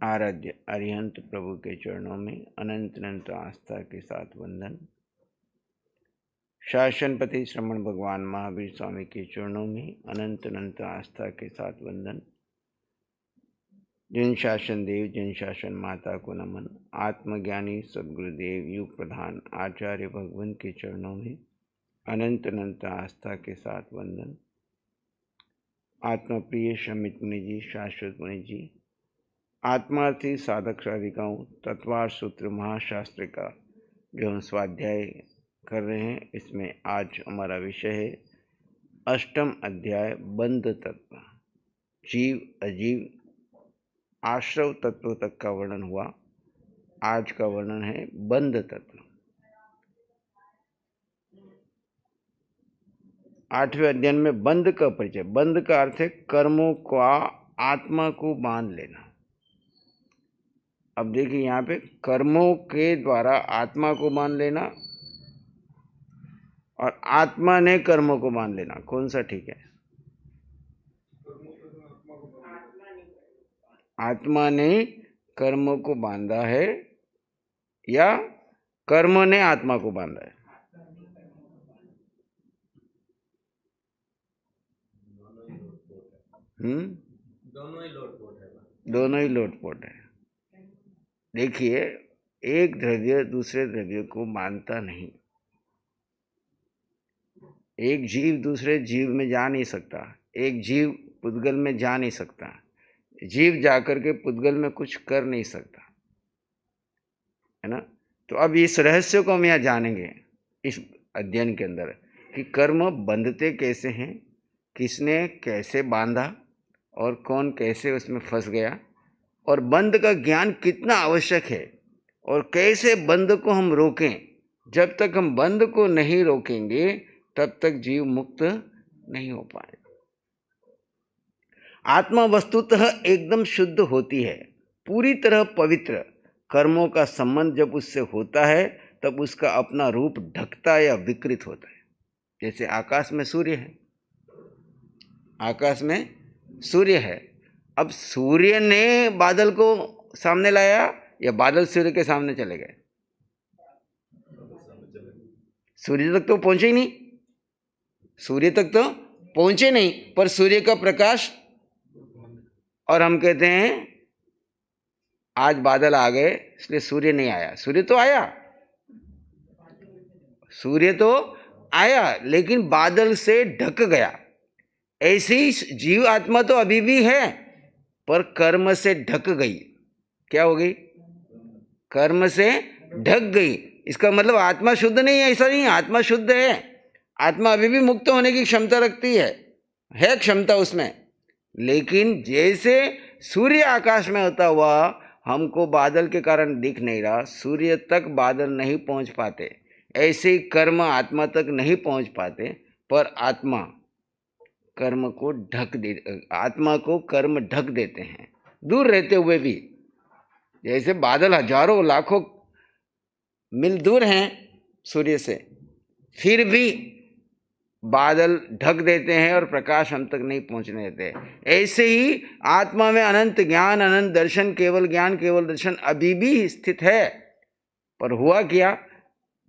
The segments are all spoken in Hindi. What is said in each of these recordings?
आराध्य अरिहंत प्रभु के चरणों में अनंत अनंत आस्था के साथ वंदन। शासनपति श्रमण भगवान महावीर स्वामी के चरणों में अनंत अनंत आस्था के साथ वंदन। जिन शासन देव जिन शासन माता को नमन। आत्मज्ञानी सद्गुरुदेव युग प्रधान आचार्य भगवान के चरणों में अनंत अनंत आस्था के साथ वंदन। आत्मप्रिय शमित मुनि जी, शाश्वत मुनि जी, आत्मार्थी साधक साधिकाओं, तत्वार सूत्र महाशास्त्र का जो हम स्वाध्याय कर रहे हैं, इसमें आज हमारा विषय है अष्टम अध्याय बंध तत्व। जीव अजीव आश्रव तत्व तक का वर्णन हुआ। आज का वर्णन है बंध तत्व। 8वें अध्ययन में बंध का परिचय। बंध का अर्थ है कर्मों का आत्मा को बांध लेना। अब देखिए यहाँ पे कर्मों के द्वारा आत्मा को बांध लेना और आत्मा ने कर्मों को बांध लेना, कौन सा ठीक है? आत्मा ने कर्मों को बांधा है या कर्म ने आत्मा को बांधा है? दोनों ही लोटपोट है। देखिए, एक द्रव्य दूसरे द्रव्य को मानता नहीं। एक जीव दूसरे जीव में जा नहीं सकता। एक जीव पुद्गल में जा नहीं सकता। जीव जाकर के पुद्गल में कुछ कर नहीं सकता, है ना? तो अब इस रहस्य को हम यहाँ जानेंगे इस अध्ययन के अंदर कि कर्म बंधते कैसे हैं, किसने कैसे बांधा और कौन कैसे उसमें फंस गया, और बंध का ज्ञान कितना आवश्यक है और कैसे बंध को हम रोकें। जब तक हम बंध को नहीं रोकेंगे तब तक जीव मुक्त नहीं हो पाए। आत्मा वस्तुतः एकदम शुद्ध होती है, पूरी तरह पवित्र। कर्मों का संबंध जब उससे होता है तब उसका अपना रूप ढकता या विकृत होता है। जैसे आकाश में सूर्य है, आकाश में सूर्य है। अब सूर्य ने बादल को सामने लाया या बादल सूर्य के सामने चले गए? सूर्य तक तो पहुंचे ही नहीं, सूर्य तक तो पहुंचे नहीं, पर सूर्य का प्रकाश। और हम कहते हैं आज बादल आ गए इसलिए सूर्य नहीं आया। सूर्य तो आया, सूर्य तो आया, लेकिन बादल से ढक गया। ऐसे ही जीव आत्मा तो अभी भी है, पर कर्म से ढक गई। क्या हो गई? कर्म से ढक गई। इसका मतलब आत्मा शुद्ध नहीं है, ऐसा नहीं। आत्मा शुद्ध है, आत्मा अभी भी मुक्त होने की क्षमता रखती है क्षमता उसमें। लेकिन जैसे सूर्य आकाश में होता हुआ हमको बादल के कारण दिख नहीं रहा, सूर्य तक बादल नहीं पहुंच पाते, ऐसे ही कर्म आत्मा तक नहीं पहुंच पाते, पर आत्मा कर्म को आत्मा को कर्म ढक देते हैं, दूर रहते हुए भी। जैसे बादल हजारों लाखों मील दूर हैं सूर्य से, फिर भी बादल ढक देते हैं और प्रकाश हम तक नहीं पहुंचने देते। ऐसे ही आत्मा में अनंत ज्ञान, अनंत दर्शन, केवल ज्ञान केवल दर्शन अभी भी स्थित है, पर हुआ क्या?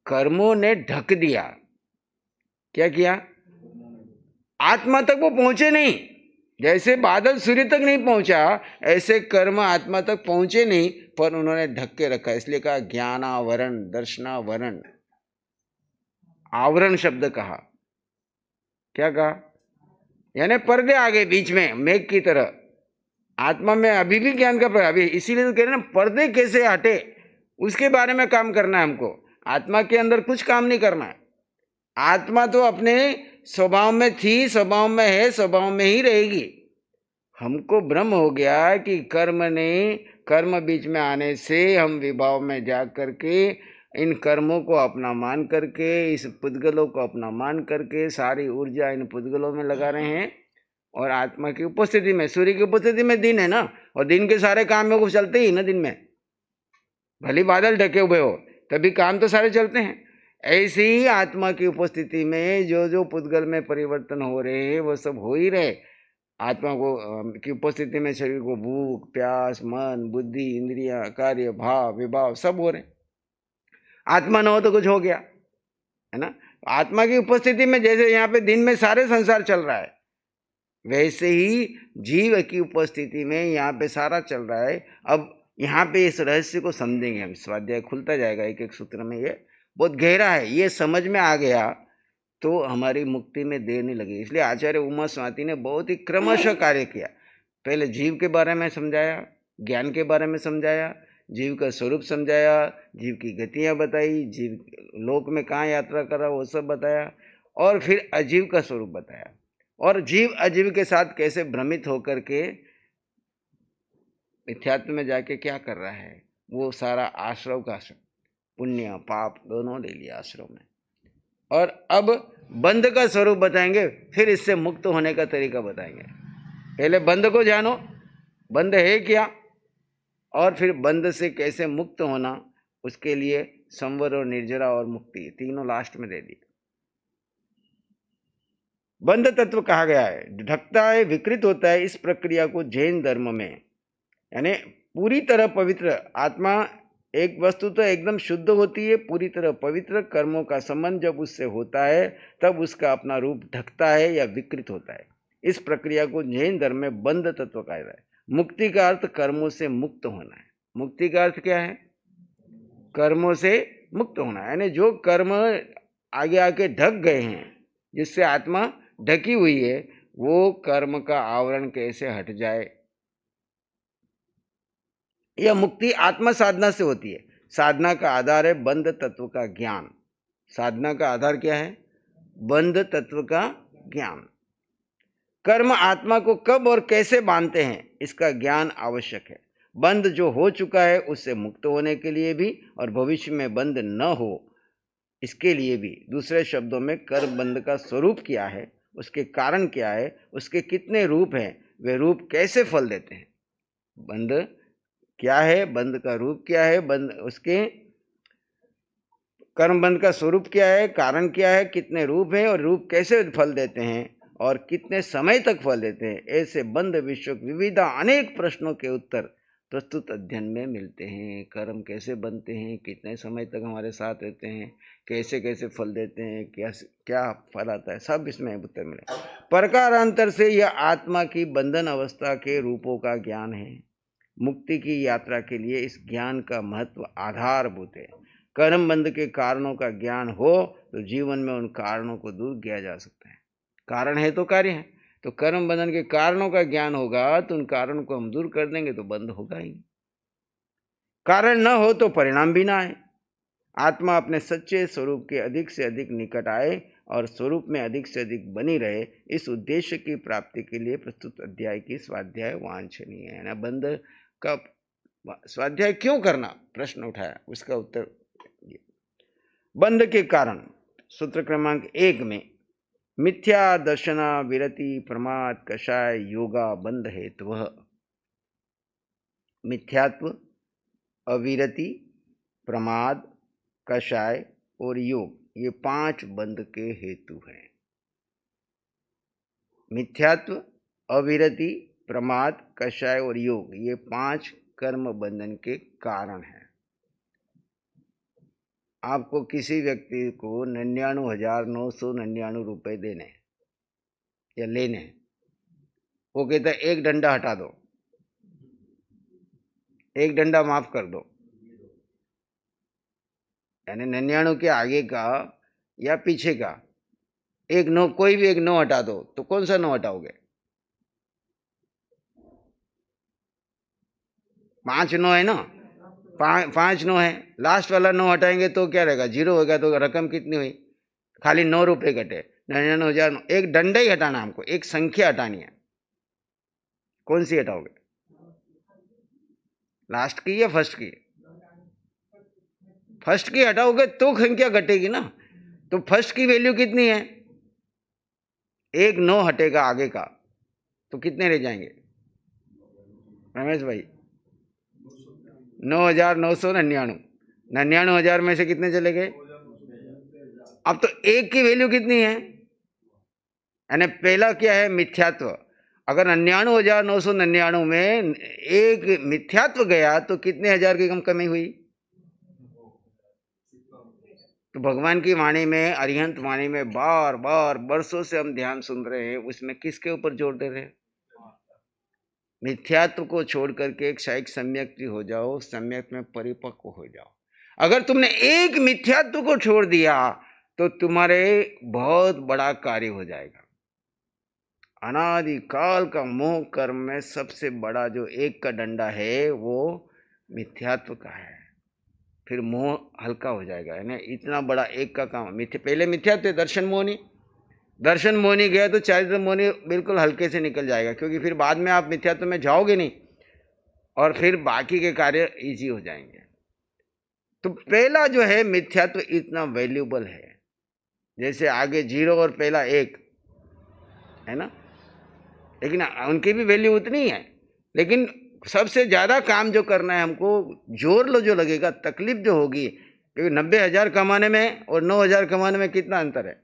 कर्मों ने ढक दिया। क्या किया? आत्मा तक वो पहुंचे नहीं। जैसे बादल सूर्य तक नहीं पहुंचा, ऐसे कर्म आत्मा तक पहुंचे नहीं, पर उन्होंने ढक के रखा। इसलिए कहा ज्ञानावरण, दर्शनावरण। आवरण शब्द कहा। क्या कहा? यानी पर्दे आ गए बीच में, मेघ की तरह। आत्मा में अभी भी ज्ञान का पर्दा, अभी इसीलिए तो कह रहे हैं पर्दे कैसे हटे, उसके बारे में काम करना है हमको। आत्मा के अंदर कुछ काम नहीं करना है। आत्मा तो अपने स्वभाव में थी, स्वभाव में है, स्वभाव में ही रहेगी। हमको भ्रम हो गया कि कर्म बीच में आने से हम विभाव में जा करके इन कर्मों को अपना मान करके, इस पुद्गलों को अपना मान करके सारी ऊर्जा इन पुद्गलों में लगा रहे हैं। और आत्मा की उपस्थिति में, सूर्य की उपस्थिति में दिन है ना, और दिन के सारे काम में वो चलते ही ना। दिन में भले बादल ढके हुए हो तभी काम तो सारे चलते हैं। ऐसे ही आत्मा की उपस्थिति में जो जो पुद्गल में परिवर्तन हो रहे हैं वो सब हो ही रहे, आत्मा को की उपस्थिति में शरीर को भूख, प्यास, मन, बुद्धि, इंद्रियां, कार्य, भाव, विभाव सब हो रहे। आत्मा न हो तो कुछ हो गया, है ना। आत्मा की उपस्थिति में जैसे यहाँ पे दिन में सारे संसार चल रहा है, वैसे ही जीव की उपस्थिति में यहाँ पे सारा चल रहा है। अब यहाँ पे इस रहस्य को समझेंगे हम, स्वाध्याय खुलता जाएगा एक एक सूत्र में। ये बहुत गहरा है, ये समझ में आ गया तो हमारी मुक्ति में देर नहीं लगी। इसलिए आचार्य उमा स्वाति ने बहुत ही क्रमशः कार्य किया। पहले जीव के बारे में समझाया, ज्ञान के बारे में समझाया, जीव का स्वरूप समझाया, जीव की गतियाँ बताई, जीव लोक में कहाँ यात्रा कर रहा वो सब बताया, और फिर अजीव का स्वरूप बताया, और जीव अजीव के साथ कैसे भ्रमित होकर के मिथ्यात्व में जाके क्या कर रहा है, वो सारा आश्रव का पुण्य पाप दोनों ले लिया आश्रव में। और अब बंध का स्वरूप बताएंगे, फिर इससे मुक्त होने का तरीका बताएंगे। पहले बंध को जानो, बंध है क्या, और फिर बंध से कैसे मुक्त होना, उसके लिए संवर और निर्जरा और मुक्ति तीनों लास्ट में दे दिए। बंध तत्व कहा गया है, ढकता है, विकृत होता है। इस प्रक्रिया को जैन धर्म में यानी पूरी तरह पवित्र आत्मा, एक वस्तु तो एकदम शुद्ध होती है, पूरी तरह पवित्र कर्मों का संबंध जब उससे होता है तब उसका अपना रूप ढकता है या विकृत होता है। इस प्रक्रिया को जैन धर्म में बंध तत्व कहा जाता है। मुक्ति का अर्थ कर्मों से मुक्त होना है। मुक्ति का अर्थ क्या है? कर्मों से मुक्त होना है, यानी जो कर्म आगे आके ढक गए हैं, जिससे आत्मा ढकी हुई है, वो कर्म का आवरण कैसे हट जाए। यह मुक्ति आत्मा साधना से होती है। साधना का आधार है बंध तत्व का ज्ञान। साधना का आधार क्या है? बंध तत्व का ज्ञान। कर्म आत्मा को कब और कैसे बांधते हैं, इसका ज्ञान आवश्यक है। बंध जो हो चुका है उससे मुक्त होने के लिए भी, और भविष्य में बंध न हो इसके लिए भी। दूसरे शब्दों में कर्म बंध का स्वरूप क्या है, उसके कारण क्या है, उसके कितने रूप हैं, वे रूप कैसे फल देते हैं। बंध क्या है, बंध का रूप क्या है, बंध उसके कर्म बंध का स्वरूप क्या है, कारण क्या है, कितने रूप हैं और रूप कैसे फल देते हैं और कितने समय तक फल देते हैं। ऐसे बंध विषयक विविध अनेक प्रश्नों के उत्तर प्रस्तुत अध्ययन में मिलते हैं। कर्म कैसे बनते हैं, कितने समय तक हमारे साथ रहते हैं, कैसे कैसे फल देते हैं, क्या क्या फल आता है, सब इसमें उत्तर मिले। प्रकारांतर से यह आत्मा की बंधन अवस्था के रूपों का ज्ञान है। मुक्ति की यात्रा के लिए इस ज्ञान का महत्व आधारभूत है। कर्म बंध के कारणों का ज्ञान हो तो जीवन में उन कारणों को दूर किया जा सकता है। कारण है तो कार्य है, तो कर्म बंधन के कारणों का ज्ञान होगा तो उन कारणों को हम दूर कर देंगे तो बंध होगा ही। कारण न हो तो परिणाम भी ना आए। आत्मा अपने सच्चे स्वरूप के अधिक से अधिक निकट आए और स्वरूप में अधिक से अधिक बनी रहे, इस उद्देश्य की प्राप्ति के लिए प्रस्तुत अध्याय की स्वाध्याय वांछनीय है ना। बंध का स्वाध्याय क्यों करना, प्रश्न उठाया, उसका उत्तर बंध के कारण। सूत्र क्रमांक 1 में मिथ्या दर्शना विरति प्रमाद कषाय योगा बंध हेतु। मिथ्यात्व, अविरति, प्रमाद, कषाय और योग, ये 5 बंध के हेतु हैं। मिथ्यात्व, अविरति, प्रमाद, कषाय और योग, ये 5 कर्म बंधन के कारण हैं। आपको किसी व्यक्ति को 99,999 रुपए देने या लेने, वो कहता है एक डंडा हटा दो, एक डंडा माफ कर दो, यानी 99 के आगे का या पीछे का एक नो, कोई भी एक नो हटा दो, तो कौन सा नो हटाओगे? 5 नो है ना, 5 नो है, लास्ट वाला नो हटाएंगे तो क्या रहेगा? 0 होगा। तो रकम कितनी हुई? खाली 9 रुपए घटे, 99,000। एक डंडा ही हटाना हमको, एक संख्या हटानी है। कौन सी हटाओगे? लास्ट की या फर्स्ट की? फर्स्ट की हटाओगे तो संख्या घटेगी ना। तो फर्स्ट की वैल्यू कितनी है? एक 9 हटेगा आगे का, तो कितने रह जाएंगे रमेश भाई? 9,999। 99,000 में से कितने चले गए? अब तो एक की वैल्यू कितनी है? यानी पहला क्या है? मिथ्यात्व। अगर 99,999 में एक मिथ्यात्व गया तो कितने हजार की कमी हुई? तो भगवान की वाणी में, अरिहंत वाणी में बार बार बरसों से हम ध्यान सुन रहे हैं, उसमें किसके ऊपर जोर दे रहे हैं? मिथ्यात्व को छोड़ करके एक शायक सम्यक हो जाओ, सम्यक में परिपक्व हो जाओ। अगर तुमने एक मिथ्यात्व को छोड़ दिया तो तुम्हारे बहुत बड़ा कार्य हो जाएगा। अनादि काल का मोह कर्म में सबसे बड़ा जो एक का डंडा है वो मिथ्यात्व का है। फिर मोह हल्का हो जाएगा, है ना। इतना बड़ा एक का काम, पहले मिथ्यात्व, दर्शन मोहनी, दर्शन मोहनी गया तो चारित्र मोहनी बिल्कुल हल्के से निकल जाएगा, क्योंकि फिर बाद में आप मिथ्यात्व में जाओगे नहीं और फिर बाकी के कार्य इजी हो जाएंगे। तो पहला जो है मिथ्यात्व इतना वैल्यूबल है, जैसे आगे 0 और पहला 1 है ना, लेकिन उनकी भी वैल्यू उतनी है। लेकिन सबसे ज्यादा काम जो करना है हमको, जोर लो जो लगेगा, तकलीफ जो होगी, क्योंकि 90,000 कमाने में और 9,000 कमाने में कितना अंतर है।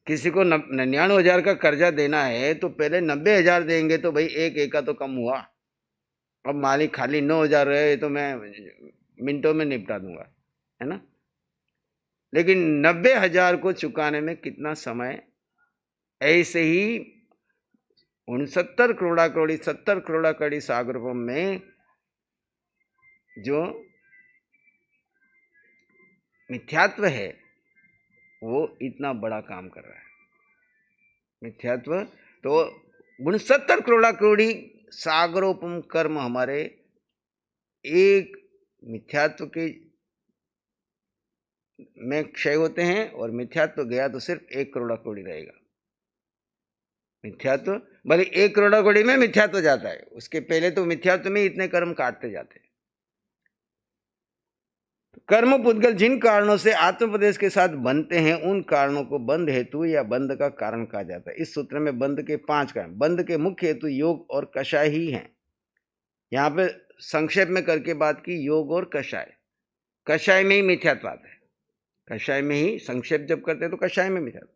किसी को 99,000 का कर्जा देना है तो पहले 90,000 देंगे तो भाई एक का तो कम हुआ। अब मालिक खाली 9,000 रहे तो मैं मिनटों में निपटा दूंगा, है ना। लेकिन 90,000 को चुकाने में कितना समय। ऐसे ही 69 करोड़ा करोड़ी 70 करोड़ा कड़ी सागर में जो मिथ्यात्व है वो इतना बड़ा काम कर रहा है। मिथ्यात्व तो 69 करोड़ा करोड़ी सागरोपम कर्म हमारे एक मिथ्यात्व के में क्षय होते हैं, और मिथ्यात्व गया तो सिर्फ 1 करोड़ा करोड़ी रहेगा। मिथ्यात्व भले 1 करोड़ा करोड़ी में मिथ्यात्व जाता है, उसके पहले तो मिथ्यात्व में इतने कर्म काटते जाते हैं। कर्म पुद्गल जिन कारणों से आत्मोपदेश के साथ बनते हैं उन कारणों को बंध हेतु या बंध का कारण कहा जाता है। इस सूत्र में बंध के 5 कारण, बंध के मुख्य हेतु योग और कषाय ही हैं। यहाँ पे संक्षेप में करके बात की, योग और कषाय। कषाय में ही मिथ्यात्व आता है, कषाय में ही संक्षेप जब करते हैं तो कषाय में मिथ्यात्व।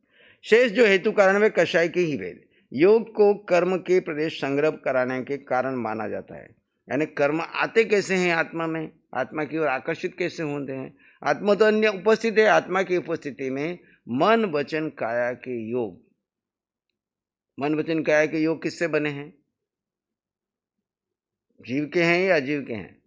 शेष जो हेतु कारण वे कषाय के ही भेद। योग को कर्म के प्रदेश संग्रह कराने के कारण माना जाता है, यानी कर्म आते कैसे हैं आत्मा में, आत्मा की ओर आकर्षित कैसे होते हैं। आत्मा तो अन्य उपस्थित है, आत्मा की उपस्थिति में मन वचन काया के योग, मन वचन काया के योग किससे बने हैं? जीव के हैं या अजीव के हैं?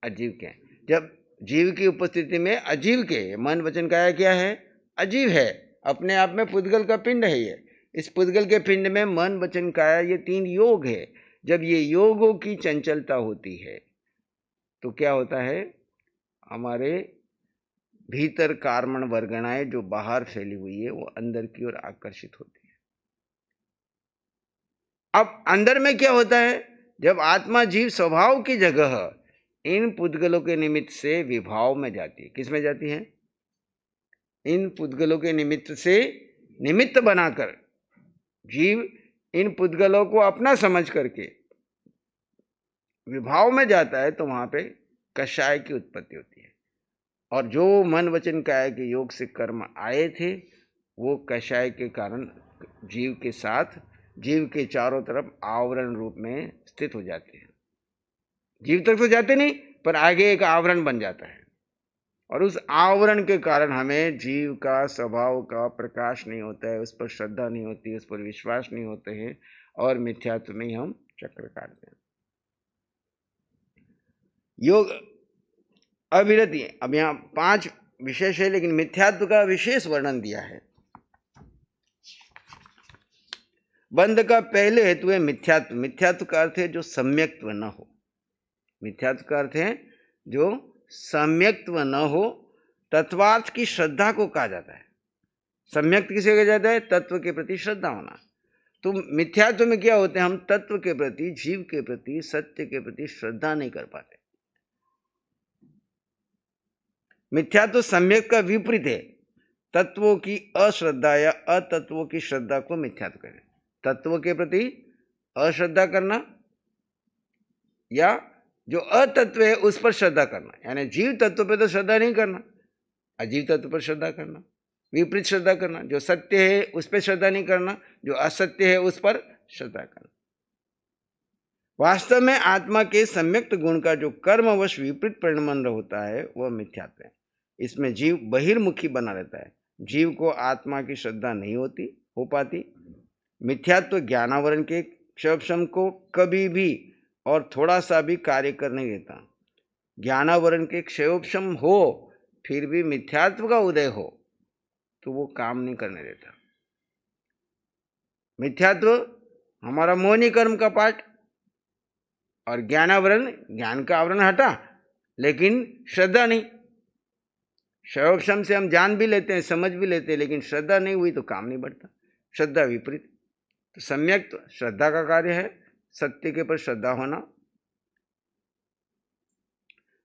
अजीव के हैं। जब जीव की उपस्थिति में अजीव के, मन वचन काया क्या है? अजीव है, अपने आप में पुद्गल का पिंड है ये। इस पुद्गल के पिंड में मन वचन काया ये 3 योग है। जब ये योगों की चंचलता होती है तो क्या होता है, हमारे भीतर कार्मण वर्गणाएं जो बाहर फैली हुई है वो अंदर की ओर आकर्षित होती है। अब अंदर में क्या होता है, जब आत्मा जीव स्वभाव की जगह इन पुद्गलों के निमित्त से विभाव में जाती है। किस में जाती है? इन पुद्गलों के निमित्त से निमित्त बनाकर जीव इन पुद्गलों को अपना समझ करके विभाव में जाता है, तो वहां पे कषाय की उत्पत्ति होती है। और जो मन वचन काया के योग से कर्म आए थे वो कषाय के कारण जीव के साथ, जीव के चारों तरफ आवरण रूप में स्थित हो जाते हैं। जीव तक तो जाते नहीं, पर आगे एक आवरण बन जाता है, और उस आवरण के कारण हमें जीव का स्वभाव का प्रकाश नहीं होता है, उस पर श्रद्धा नहीं होती, उस पर विश्वास नहीं होते हैं, और मिथ्यात्व में ही हम चक्र काटते हैं। योग अविरति, अब यहाँ 5 विशेष है, लेकिन मिथ्यात्व का विशेष वर्णन दिया है। बंध का पहले हेतु है मिथ्यात्व। मिथ्यात्व का अर्थ है जो सम्यक्त्व न हो। मिथ्यात्व का अर्थ है जो सम्यक्त्व न हो। तत्वार्थ की श्रद्धा को कहा जाता है। सम्यक्त किसे कहा जाता है? तत्व के प्रति श्रद्धा होना। तो मिथ्यात्व में क्या होते हैं, हम तत्व के प्रति, जीव के प्रति, सत्य के प्रति श्रद्धा नहीं कर पाते। मिथ्यात्व सम्यक का विपरीत है। तत्वों की अश्रद्धा या अतत्वों की श्रद्धा को मिथ्यात्व करें। तत्व के प्रति अश्रद्धा करना या जो अतत्व है उस पर श्रद्धा करना, यानी जीव तत्व पर तो श्रद्धा नहीं करना, अजीव तत्व पर श्रद्धा करना, विपरीत श्रद्धा करना। जो सत्य है उस पर श्रद्धा नहीं करना, जो असत्य है उस पर श्रद्धा करना। वास्तव में आत्मा के सम्यक्त गुण का जो कर्मवश विपरीत परिणाम होता है वह मिथ्यात्व है। इसमें जीव बहिर्मुखी बना रहता है। जीव को आत्मा की श्रद्धा नहीं हो पाती। मिथ्यात्व ज्ञानावरण के क्षयक्षम को कभी भी और थोड़ा सा भी कार्य कर नहीं देता। ज्ञानावरण के क्षयोपशम हो फिर भी मिथ्यात्व का उदय हो तो वो काम नहीं करने देता। मिथ्यात्व हमारा मोहनी कर्म का पाठ और ज्ञानावरण, ज्ञान का आवरण हटा, लेकिन श्रद्धा नहीं। क्षयोपशम से हम जान भी लेते हैं, समझ भी लेते हैं, लेकिन श्रद्धा नहीं हुई तो काम नहीं बढ़ता। श्रद्धा विपरीत। तो सम्यक श्रद्धा का कार्य है सत्य के पर श्रद्धा होना।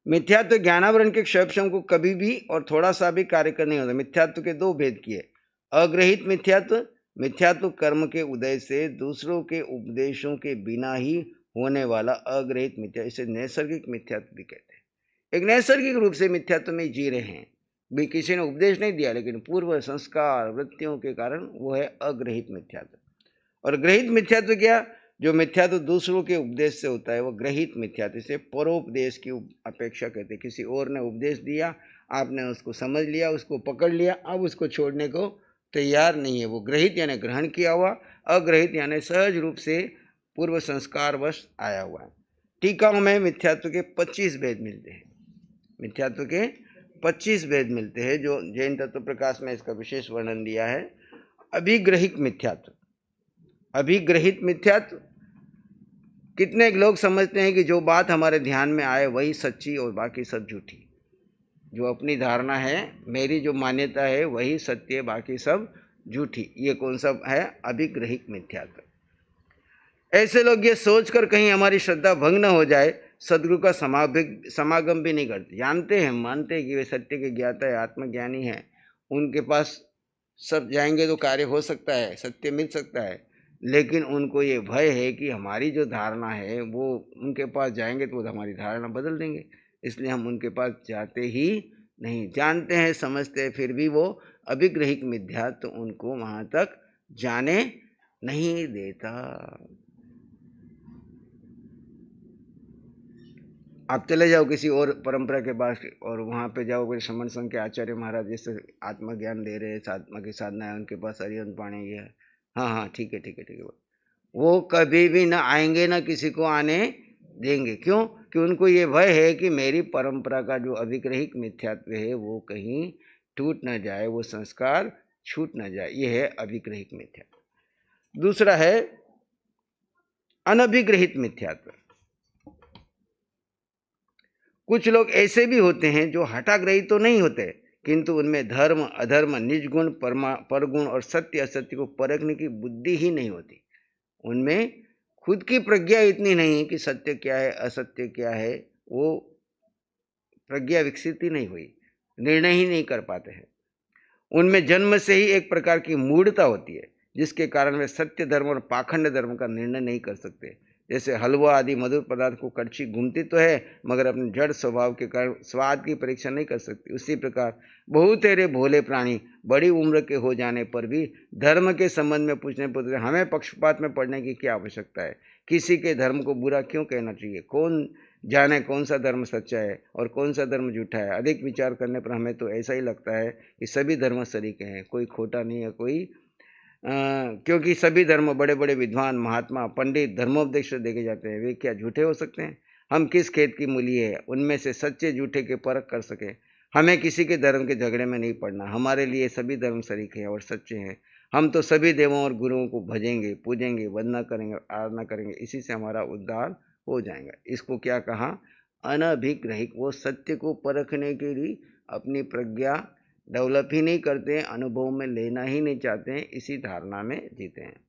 मिथ्यात्व ज्ञानावरण के क्षयोपशम को कभी भी और थोड़ा सा भी कार्य करने होता। मिथ्यात्व के दो भेद किए। अग्रहित मिथ्यात्व, मिथ्यात्व कर्म के उदय से दूसरों के उपदेशों के बिना ही होने वाला अग्रहित मिथ्यात्व, इसे नैसर्गिक मिथ्यात्व भी कहते हैं। एक नैसर्गिक रूप से मिथ्यात्व में जी रहे हैं, भी किसी ने उपदेश नहीं दिया, लेकिन पूर्व संस्कार वृत्तियों के कारण वो है अग्रहित मिथ्यात्व। और ग्रहित मिथ्यात्व क्या? जो मिथ्यात्व दूसरों के उपदेश से होता है वो ग्रहित मिथ्यात्व। इसे परोपदेश की अपेक्षा कहते हैं। किसी और ने उपदेश दिया, आपने उसको समझ लिया, उसको पकड़ लिया, अब उसको छोड़ने को तैयार नहीं है, वो ग्रहित यानी ग्रहण किया हुआ। अग्रहित यानी सहज रूप से पूर्व संस्कारवश आया हुआ है। टीकाओं में मिथ्यात्व के 25 भेद मिलते हैं। मिथ्यात्व के 25 भेद मिलते हैं, जो जैन तत्व प्रकाश में इसका विशेष वर्णन दिया है। अभिग्रहित मिथ्यात्व। अभिग्रहित मिथ्यात्व, कितने लोग समझते हैं कि जो बात हमारे ध्यान में आए वही सच्ची और बाकी सब झूठी। जो अपनी धारणा है, मेरी जो मान्यता है वही सत्य, बाकी सब झूठी। ये कौन सा है? अभिग्रहित मिथ्यात्व। ऐसे लोग ये सोचकर कहीं हमारी श्रद्धा भंग न हो जाए सदगुरु का समागम भी नहीं करते। जानते हैं, मानते हैं कि वे सत्य के ज्ञाता है, आत्मज्ञानी है, उनके पास सब जाएंगे तो कार्य हो सकता है, सत्य मिल सकता है, लेकिन उनको ये भय है कि हमारी जो धारणा है वो उनके पास जाएंगे तो वो हमारी धारणा बदल देंगे, इसलिए हम उनके पास जाते ही नहीं। जानते हैं, समझते हैं, फिर भी वो अभिग्रहित मिथ्यात्व उनको वहाँ तक जाने नहीं देता। आप चले जाओ किसी और परंपरा के पास और वहाँ पे जाओ, कोई श्रमण संघ के आचार्य महाराज जैसे आत्मज्ञान दे रहे हैं, आत्मा की साधना है, उनके पास हरिवंश पाणी है, हाँ ठीक है, वो कभी भी ना आएंगे, ना किसी को आने देंगे। क्यों? कि उनको ये भय है कि मेरी परंपरा का जो अभिग्रहित मिथ्यात्व है वो कहीं टूट न जाए, वो संस्कार छूट न जाए। ये है अभिग्रहित मिथ्यात्व। दूसरा है अनभिग्रहित मिथ्यात्व। कुछ लोग ऐसे भी होते हैं जो हठाग्रही तो नहीं होते, किंतु उनमें धर्म अधर्म, निज गुण परगुण और सत्य असत्य को परखने की बुद्धि ही नहीं होती। उनमें खुद की प्रज्ञा इतनी नहीं कि सत्य क्या है असत्य क्या है, वो प्रज्ञा विकसित ही नहीं हुई, निर्णय ही नहीं कर पाते हैं। उनमें जन्म से ही एक प्रकार की मूढ़ता होती है, जिसके कारण वे सत्य धर्म और पाखंड धर्म का निर्णय नहीं कर सकते। जैसे हलवा आदि मधुर पदार्थ को कड़छी घूमती तो है, मगर अपने जड़ स्वभाव के कारण स्वाद की परीक्षा नहीं कर सकती। उसी प्रकार बहुतेरे भोले प्राणी बड़ी उम्र के हो जाने पर भी धर्म के संबंध में पूछने पर हमें पक्षपात में पड़ने की क्या आवश्यकता है? किसी के धर्म को बुरा क्यों कहना चाहिए? कौन जाने कौन सा धर्म सच्चा है और कौन सा धर्म झूठा है? अधिक विचार करने पर हमें तो ऐसा ही लगता है कि सभी धर्म सरीके हैं, कोई खोटा नहीं है, कोई क्योंकि सभी धर्म बड़े बड़े विद्वान, महात्मा, पंडित, धर्मोपदेश देखे जाते हैं, वे क्या झूठे हो सकते हैं? हम किस खेत की मूली है, उनमें से सच्चे झूठे के परख कर सके। हमें किसी के धर्म के झगड़े में नहीं पड़ना। हमारे लिए सभी धर्म सरीखे हैं और सच्चे हैं। हम तो सभी देवों और गुरुओं को भजेंगे, पूजेंगे, वंदना करेंगे, आराधना करेंगे, इसी से हमारा उद्धार हो जाएगा। इसको क्या कहा? अनभिग्रहित। वो सत्य को परखने के लिए अपनी प्रज्ञा डेवलप ही नहीं करते हैं, अनुभव में लेना ही नहीं चाहते हैं, इसी धारणा में जीते हैं।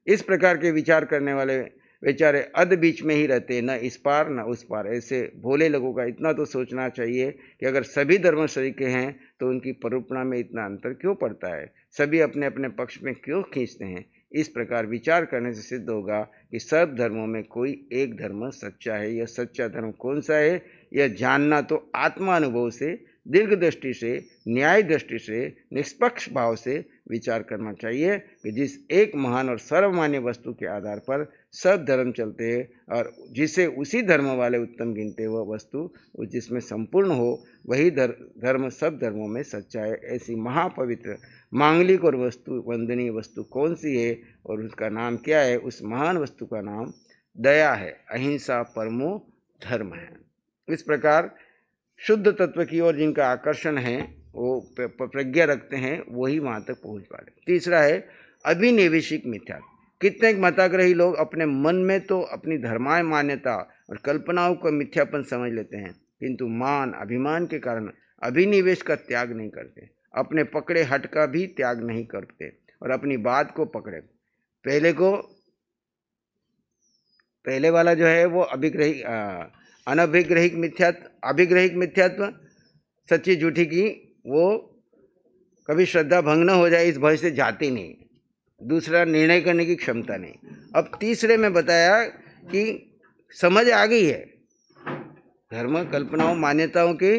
इस प्रकार के विचार करने वाले बेचारे अध बीच में ही रहते हैं, न इस पार न उस पार। ऐसे भोले लोगों का इतना तो सोचना चाहिए कि अगर सभी धर्म सरीके हैं तो उनकी परूपणा में इतना अंतर क्यों पड़ता है? सभी अपने अपने पक्ष में क्यों खींचते हैं? इस प्रकार विचार करने से सिद्ध होगा कि सब धर्मों में कोई एक धर्म सच्चा है। यह सच्चा धर्म कौन सा है, यह जानना तो आत्मा अनुभव से दीर्घ दृष्टि से, न्याय दृष्टि से, निष्पक्ष भाव से विचार करना चाहिए कि जिस एक महान और सर्वमान्य वस्तु के आधार पर सब धर्म चलते हैं और जिसे उसी धर्म वाले उत्तम गिनते वह वस्तु जिसमें संपूर्ण हो, वही धर्म सब धर्मों में सच्चा है। ऐसी महापवित्र मांगलिक और वस्तु वंदनीय वस्तु कौन सी है और उसका नाम क्या है? उस महान वस्तु का नाम दया है, अहिंसा परमो धर्म है। इस प्रकार शुद्ध तत्व की ओर जिनका आकर्षण है, वो प्रज्ञा रखते हैं, वही वहां तक पहुंच पा रहे। तीसरा है अभिनिवेशिक मिथ्या। कितने मताग्रही लोग अपने मन में तो अपनी धर्माय मान्यता और कल्पनाओं को मिथ्यापन समझ लेते हैं, किंतु मान अभिमान के कारण अभिनिवेश का त्याग नहीं करते, अपने पकड़े हट का भी त्याग नहीं करते और अपनी बात को पकड़े। पहले वाला जो है वो अनभिग्रहिक मिथ्यात्व, अभिग्रहिक मिथ्यात्व, सच्ची झूठी की वो कभी श्रद्धा भंग न हो जाए इस भय से जाती नहीं। दूसरा, निर्णय करने की क्षमता नहीं। अब तीसरे में बताया कि समझ आ गई है, धर्म कल्पनाओं मान्यताओं के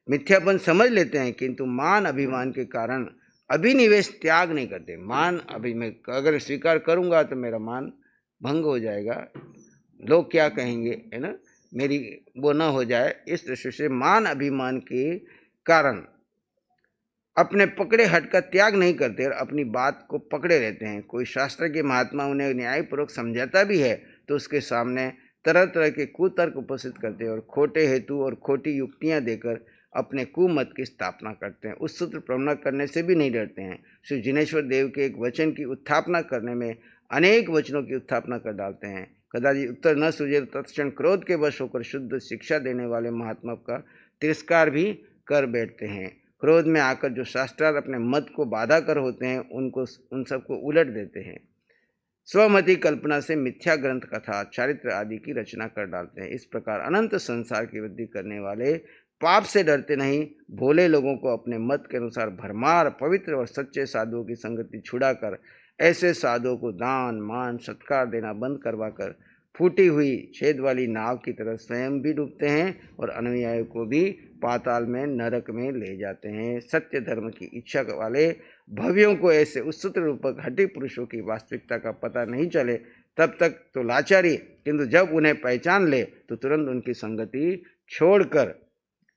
मिथ्यापन समझ लेते हैं, किंतु मान अभिमान के कारण अभिनिवेश त्याग नहीं करते। मान मैं अगर स्वीकार करूंगा तो मेरा मान भंग हो जाएगा, लोग क्या कहेंगे, है ना, मेरी वो ना हो जाए, इस दृष्टि से मान अभिमान के कारण अपने पकड़े हट का त्याग नहीं करते और अपनी बात को पकड़े रहते हैं। कोई शास्त्र के महात्मा उन्हें न्यायपूर्वक समझाता भी है तो उसके सामने तरह तरह के कुतर्क उपस्थित करते हैं और खोटे हेतु और खोटी युक्तियां देकर अपने कुमत की स्थापना करते हैं। उस सूत्र प्रवर्ण करने से भी नहीं डरते हैं। श्री जिनेश्वर देव के एक वचन की उत्थापना करने में अनेक वचनों की उत्थापना कर डालते हैं। कदाचित उत्तर न सूझे तो तत्क्षण क्रोध के वश होकर शुद्ध शिक्षा देने वाले महात्मा का तिरस्कार भी कर बैठते हैं। क्रोध में आकर जो शास्त्रार्थ अपने मत को बाधा कर होते हैं, उन सबको उलट देते हैं। स्वमति कल्पना से मिथ्या ग्रंथ, कथा, चारित्र आदि की रचना कर डालते हैं। इस प्रकार अनंत संसार की वृद्धि करने वाले पाप से डरते नहीं, भोले लोगों को अपने मत के अनुसार भरमार पवित्र और सच्चे साधुओं की संगति छुड़ाकर ऐसे साधुओं को दान मान सत्कार देना बंद करवाकर फूटी हुई छेद वाली नाव की तरह स्वयं भी डूबते हैं और अनुयायियों को भी पाताल में, नरक में ले जाते हैं। सत्य धर्म की इच्छा वाले भव्यों को ऐसे उत्सुत रूपक हठी पुरुषों की वास्तविकता का पता नहीं चले तब तक तो लाचारी, किंतु जब उन्हें पहचान ले तो तुरंत उनकी संगति छोड़कर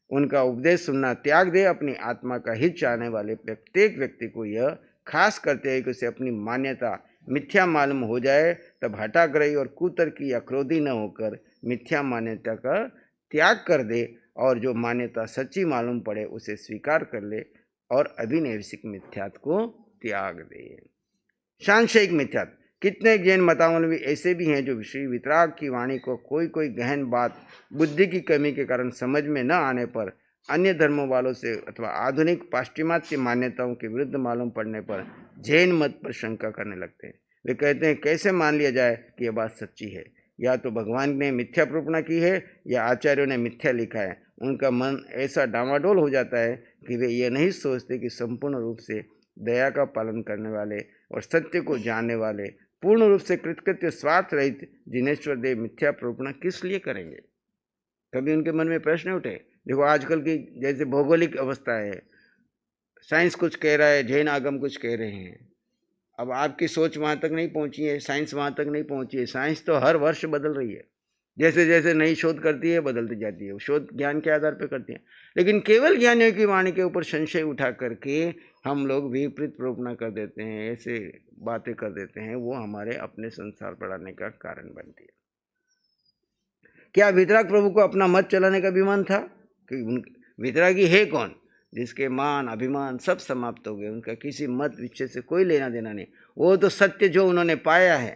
उनका उपदेश सुनना त्याग दे। अपनी आत्मा का हित चाहने वाले प्रत्येक व्यक्ति को यह खास करते हैं कि उसे अपनी मान्यता मिथ्या मालूम हो जाए तब हठाग्रही और कुतर्की या क्रोधी न होकर मिथ्या मान्यता का त्याग कर दे और जो मान्यता सच्ची मालूम पड़े उसे स्वीकार कर ले और अभिनिवेशिक मिथ्यात्व को त्याग दे। सांशयिक मिथ्यात्व। कितने जैन मतावलंबी ऐसे भी हैं जो श्री वितराग की वाणी को कोई गहन बात बुद्धि की कमी के कारण समझ में न आने पर अन्य धर्मों वालों से अथवा आधुनिक पाश्चिमात्य मान्यताओं के विरुद्ध मालूम पड़ने पर जैन मत पर शंका करने लगते हैं। वे कहते हैं कैसे मान लिया जाए कि यह बात सच्ची है, या तो भगवान ने मिथ्या प्रोपणा की है या आचार्यों ने मिथ्या लिखा है। उनका मन ऐसा डामाडोल हो जाता है कि वे ये नहीं सोचते कि संपूर्ण रूप से दया का पालन करने वाले और सत्य को जानने वाले पूर्ण रूप से कृतकृत्य स्वार्थ रहित जिनेश्वर देव मिथ्या प्रोपणा किस लिए करेंगे। कभी उनके मन में प्रश्न उठे? देखो आजकल की जैसे भौगोलिक अवस्था है, साइंस कुछ कह रहा है, जैन आगम कुछ कह रहे हैं। अब आपकी सोच वहाँ तक नहीं पहुँची है, साइंस वहाँ तक नहीं पहुँची है। साइंस तो हर वर्ष बदल रही है, जैसे जैसे नई शोध करती है बदलती जाती है। शोध ज्ञान के आधार पर करती है, लेकिन केवल ज्ञानियों की वाणी के ऊपर संशय उठा करके हम लोग विपरीत प्रोपणा कर देते हैं, ऐसे बातें कर देते हैं, वो हमारे अपने संसार बढ़ाने का कारण बनती है। क्या वितराग प्रभु को अपना मत चलाने का अभिमान था? कि वितरागी है कौन? जिसके मान अभिमान सब समाप्त हो गए, उनका किसी मत विषय से कोई लेना देना नहीं। वो तो सत्य जो उन्होंने पाया है,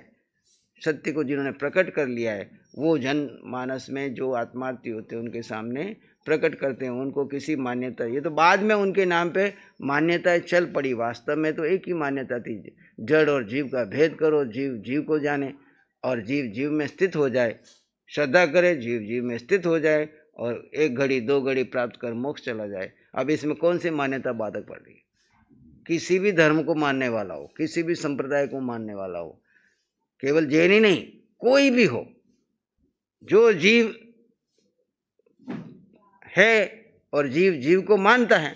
सत्य को जिन्होंने प्रकट कर लिया है, वो जन मानस में जो आत्मार्थी होते हैं उनके सामने प्रकट करते हैं। उनको किसी मान्यता, ये तो बाद में उनके नाम पे मान्यताएं चल पड़ी, वास्तव में तो एक ही मान्यता थी, जड़ और जीव का भेद करो, जीव जीव को जाने और जीव जीव में स्थित हो जाए, श्रद्धा करे, जीव जीव में स्थित हो जाए और एक घड़ी दो घड़ी प्राप्त कर मोक्ष चला जाए। अब इसमें कौन सी मान्यता बाधक पड़ रही है? किसी भी धर्म को मानने वाला हो, किसी भी संप्रदाय को मानने वाला हो, केवल जैन ही नहीं, कोई भी हो, जो जीव है और जीव जीव को मानता है,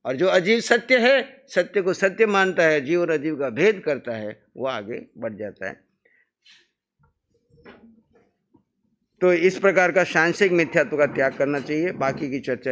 और जो अजीव सत्य है, सत्य को सत्य मानता है, जीव और अजीव का भेद करता है, वो आगे बढ़ जाता है। तो इस प्रकार का सांशिक मिथ्यात्व का त्याग करना चाहिए। बाकी की चर्चा